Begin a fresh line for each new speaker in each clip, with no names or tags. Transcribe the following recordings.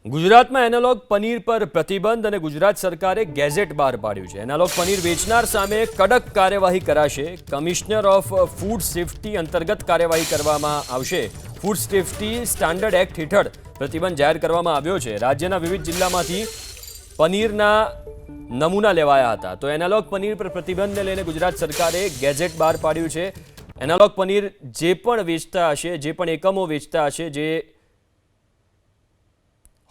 ગુજરાતમાં એનાલોગ પનીર પર પ્રતિબંધ અને ગુજરાત સરકારે ગેઝેટ બહાર પાડ્યું છે। એનાલોગ પનીર વેચનાર સામે કડક કાર્યવાહી કરાશે। કમિશનર ઓફ ફૂડ સેફ્ટી અંતર્ગત કાર્યવાહી કરવામાં આવશે। ફૂડ સેફ્ટી સ્ટાન્ડર્ડ એક્ટ હેઠળ પ્રતિબંધ જાહેર કરવામાં આવ્યો છે। રાજ્યના વિવિધ જિલ્લામાંથી પનીરના નમૂના લેવાયા હતા। તો એનાલોગ પનીર પર પ્રતિબંધને લઈને ગુજરાત સરકારે ગેઝેટ બહાર પાડ્યું છે। એનાલોગ પનીર જે પણ વેચતા હશે, જે પણ એકમો વેચતા હશે, જે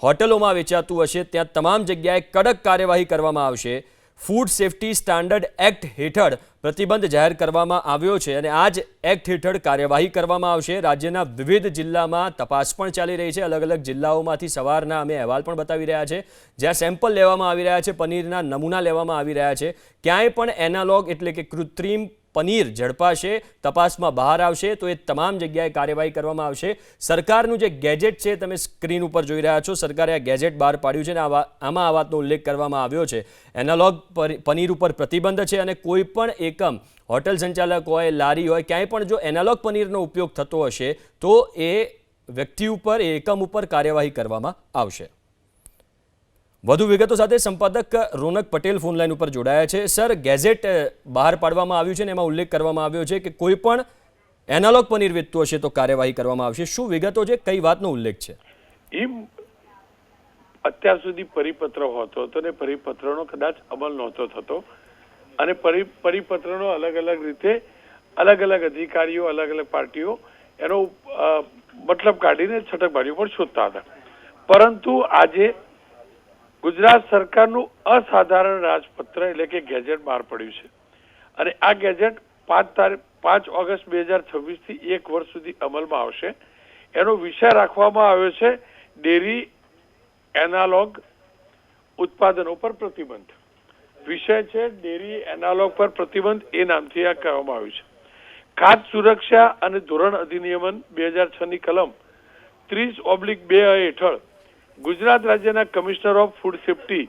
હોટલોમાં વેચાતું હશે, ત્યાં તમામ જગ્યાએ કડક કાર્યવાહી કરવામાં આવશે। ફૂડ સેફ્ટી સ્ટાન્ડર્ડ એક્ટ હેઠળ પ્રતિબંધ જાહેર કરવામાં આવ્યો છે અને આ જ એક્ટ હેઠળ કાર્યવાહી કરવામાં આવશે। રાજ્યના વિવિધ જિલ્લામાં તપાસ પણ ચાલી રહી છે। અલગ અલગ જિલ્લાઓમાંથી સવારના અમે અહેવાલ પણ બતાવી રહ્યા છે, જ્યાં સેમ્પલ લેવામાં આવી રહ્યા છે, પનીરના નમૂના લેવામાં આવી રહ્યા છે। ક્યાંય પણ એનાલોગ એટલે કે કૃત્રિમ પનીર ઝડપાશે, તપાસમાં બહાર આવશે તો એ તમામ જગ્યાએ કાર્યવાહી કરવામાં આવશે। સરકારનું જે ગેજેટ છે, તમે સ્ક્રીન ઉપર જોઈ રહ્યા છો, સરકારે આ ગેજેટ બહાર પાડ્યું છે અને આમાં આ વાતનો ઉલ્લેખ કરવામાં આવ્યો છે। એનાલોગ પનીર ઉપર પ્રતિબંધ છે અને કોઈ પણ એકમ, હોટલ સંચાલક હોય, લારી હોય, ક્યાંય પણ જો એનાલોગ પનીરનો ઉપયોગ થતો હશે તો એ વ્યક્તિ ઉપર, એ એકમ ઉપર કાર્યવાહી કરવામાં આવશે। વધુ વિગતો સાથે સંપાદક રોનક પટેલ ફોનલાઈન ઉપર જોડાયા છે। સર, ગેઝેટ બહાર પાડવામાં આવ્યું છે અને એમાં ઉલ્લેખ કરવામાં આવ્યો છે કે કોઈ પણ એનાલોગ પનીર વેચતું હશે તો કાર્યવાહી કરવામાં આવશે। શું વિગતો છે, કઈ વાતનો ઉલ્લેખ છે?
અત્યાર સુધી પરિપત્ર હોતો હતો ને પરિપત્રનો કદાચ અમલ નહોતો થતો અને પરિપત્રનો અલગ અલગ રીતે અલગ અલગ અધિકારીઓ, અલગ અલગ પાર્ટીઓ એનો મતલબ કાઢીને છટકબારીઓ પર શોધતા હતા। પરંતુ આજે ગુજરાત સરકારનું અસાધારણ રાજપત્ર એટલે કે ગેજેટ બહાર પડ્યું છે અને આ ગેજેટ 5 ઓગસ્ટ 2026 થી 1 વર્ષ સુધી અમલમાં આવશે। એનો વિષય રાખવામાં આવ્યો છે ડેરી એનાલોગ ઉત્પાદનો પર પ્રતિબંધ। વિષય છે ડેરી એનાલોગ પર પ્રતિબંધ, એ નામથી આ કહેવામાં આવ્યું છે। ખાદ્ય સુરક્ષા અને ધોરણ અધિનિયમન 2006 ની કલમ 30/2 હેઠળ ગુજરાત રાજ્યના કમિશનર ઓફ ફૂડ સેફ્ટી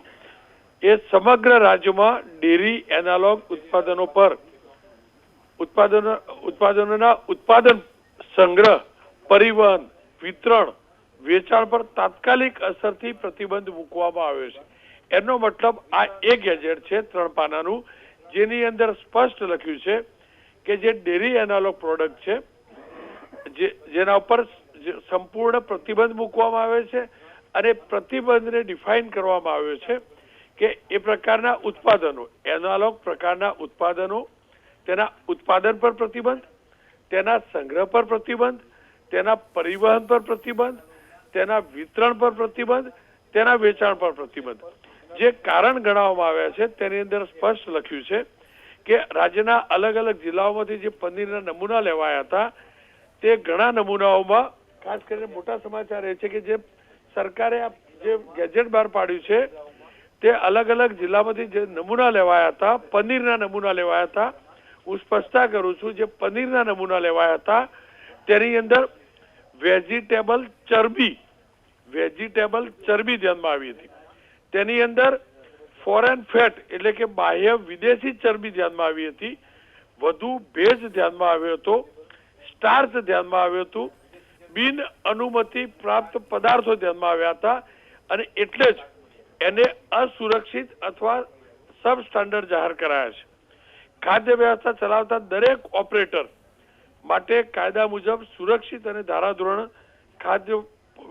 એ સમગ્ર રાજ્યમાં ડેરી એનાલોગ ઉત્પાદનોના ઉત્પાદન, સંગ્રહ, પરિવહન, વિતરણ, વેચાણ પર તાત્કાલિક અસરથી પ્રતિબંધ મૂકવામાં આવ્યો છે। એનો મતલબ આ એક ગેજેટ છે 3 પાનાનું, જેની અંદર સ્પષ્ટ લખ્યું છે કે જે ડેરી એનાલોગ પ્રોડક્ટ છે, જેના ઉપર સંપૂર્ણ પ્રતિબંધ મૂકવામાં આવે છે અને પ્રતિબંધને ડિફાઇન કરવામાં આવ્યો છે કે એ પ્રકારના ઉત્પાદનો, એનાલોગ પ્રકારના ઉત્પાદનો, તેના ઉત્પાદન પર પ્રતિબંધ, તેના સંગ્રહ પર પ્રતિબંધ, તેના પરિવહન પર પ્રતિબંધ, તેના વિતરણ પર પ્રતિબંધ, તેના વેચાણ પર પ્રતિબંધ। જે કારણ ગણાવવામાં આવ્યા છે તેની અંદર સ્પષ્ટ લખ્યું છે કે રાજ્યના અલગ અલગ જિલ્લાઓમાંથી જે પનીરના નમૂના લેવાયા હતા તે ઘણા નમૂનાઓમાં, ખાસ કરીને મોટા સમાચાર એ છે કે જે સરકારે આ જે ગેજેટ બહાર પાડ્યું છે તે અલગ અલગ જિલ્લામાંથી જે નમૂના લેવાયા હતા, પનીરના નમૂના લેવાયા હતા, હું સ્પષ્ટતા કરું છું, જે પનીરના નમૂના લેવાયા હતા તેની અંદર વેજીટેબલ ચરબી ધ્યાનમાં આવી હતી। તેની અંદર ફોરેન ફેટ એટલે કે બાહ્ય વિદેશી ચરબી ધ્યાનમાં આવી હતી, વધુ ભેજ ધ્યાનમાં આવ્યો હતો, સ્ટાર્ચ ધ્યાનમાં આવ્યું હતું, બિન અનુમતિ પ્રાપ્ત પદાર્થો ધ્યાનમાં આવ્યા હતા અને એટલે જ એને અસુરક્ષિત અથવા સબ સ્ટાન્ડર્ડ જાહેર કરાયા છે। ખાદ્ય વ્યવસ્થા ચલાવતા દરેક ઓપરેટર માટે કાયદા મુજબ સુરક્ષિત અને ધારાધોરણ ખાદ્ય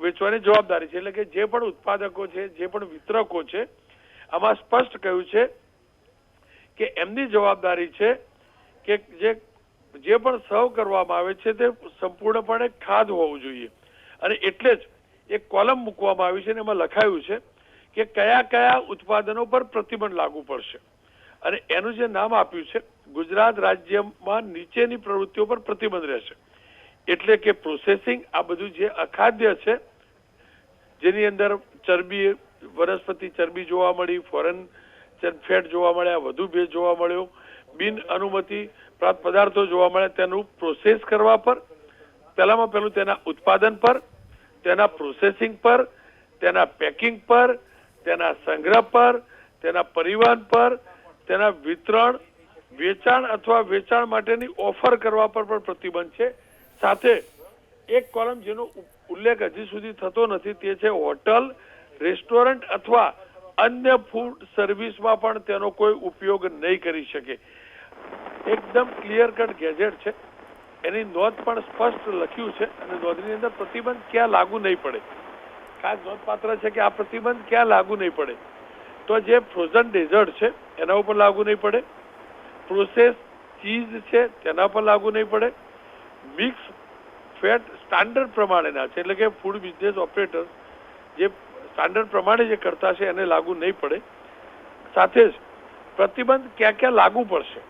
વેચવાની જવાબદારી છે। એટલે કે જે પણ ઉત્પાદકો છે, જે પણ વિતરકો છે, આમાં સ્પષ્ટ કહ્યું છે કે એમની જવાબદારી છે કે જે પણ સર્વ કરવામાં આવે છે તે સંપૂર્ણપણે ખાદ હોવું જોઈએ અને એટલે જ એક કોલમ મૂકવામાં આવી છે અને એમાં લખાયું છે કે કયા કયા ઉત્પાદનો પર પ્રતિબંધ લાગુ પડશે અને એનું જે નામ આપ્યું છે ગુજરાત રાજ્યમાં નીચેની પ્રવૃત્તિઓ પર પ્રતિબંધ રહેશે। એટલે કે પ્રોસેસિંગ, આ બધું જે અખાદ્ય છે જેની અંદર ચરબી, વનસ્પતિ ચરબી જોવા મળી, ફોરેન ફેટ જોવા મળ્યા, વધુ ભેજ જોવા મળ્યો, બિન અનુમતિ પ્રાપ્ત પદાર્થો જોવા મળ્યા, તેનું પ્રોસેસ કરવા પર, પહેલામાં પહેલું તેના ઉત્પાદન પર, તેના પ્રોસેસિંગ પર, તેના પેકિંગ પર, તેના સંગ્રહ પર, તેના પરિવહન પર, તેના વિતરણ, વેચાણ અથવા વેચાણ માટેની ઓફર કરવા પર પણ પ્રતિબંધ છે। સાથે એક કોલમ જેનો ઉલ્લેખ હજી સુધી થતો નથી તે છે હોટલ, રેસ્ટોરન્ટ અથવા અન્ય ફૂડ સર્વિસમાં પણ તેનો કોઈ ઉપયોગ નહીં કરી શકે. એકદમ ક્લિયર કટ ગેજેટ છે, એની નોંધ પણ સ્પષ્ટ લખ્યું છે અને નોંધની અંદર પ્રતિબંધ ક્યાં લાગુ નહીં પડે. ખાસ નોંધપાત્ર છે કે આ પ્રતિબંધ ક્યાં લાગુ નહીં પડે, તો જે ફ્રોઝન ડેઝર્ટ છે એના ઉપર લાગુ નહીં પડે, પ્રોસેસ ચીઝ છે તેના પર લાગુ નહીં પડે, મિક્સ ફેટ સ્ટાન્ડર્ડ પ્રમાણેના છે એટલે કે ફૂડ બિઝનેસ ઓપરેટર જે સ્ટાન્ડર્ડ પ્રમાણે જે કરતા છે એને લાગુ નહીં પડે. સાથે જ પ્રતિબંધ ક્યાં ક્યાં લાગુ પડશે,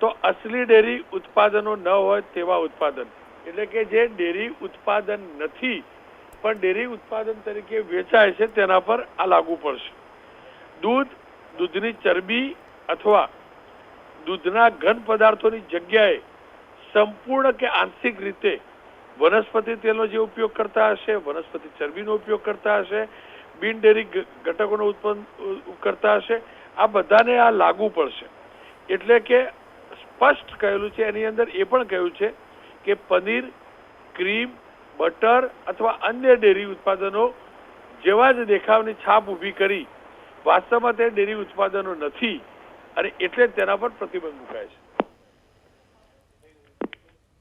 તો અસલી ડેરી ઉત્પાદનો ન હોય તેવા ઉત્પાદન એટલે કે જે ડેરી ઉત્પાદન નથી પણ ડેરી ઉત્પાદન તરીકે વેચાય છે તેના પર આ લાગુ પડશે. દૂધ, દૂધની ચરબી અથવા દૂધના ઘન પદાર્થોની જગ્યાએ સંપૂર્ણ કે આંશિક રીતે વનસ્પતિ તેલનો જે ઉપયોગ કરતા હશે, વનસ્પતિ ચરબીનો ઉપયોગ કરતા હશે, બિન ડેરી ઘટકોનો ઉત્પન્ન કરતા હશે, આ બધાને આ લાગુ પડશે. એટલે કે સ્પષ્ટ કહેલું છે, એની અંદર એ પણ કહ્યું છે કે પનીર, ક્રીમ, બટર અથવા અન્ય ડેરી ઉત્પાદનો જેવા જ દેખાવની છાપ ઊભી કરી વાસ્તવમાં તે ડેરી ઉત્પાદનો નથી અને એટલે જ તેના પર પ્રતિબંધ મુકાય છે.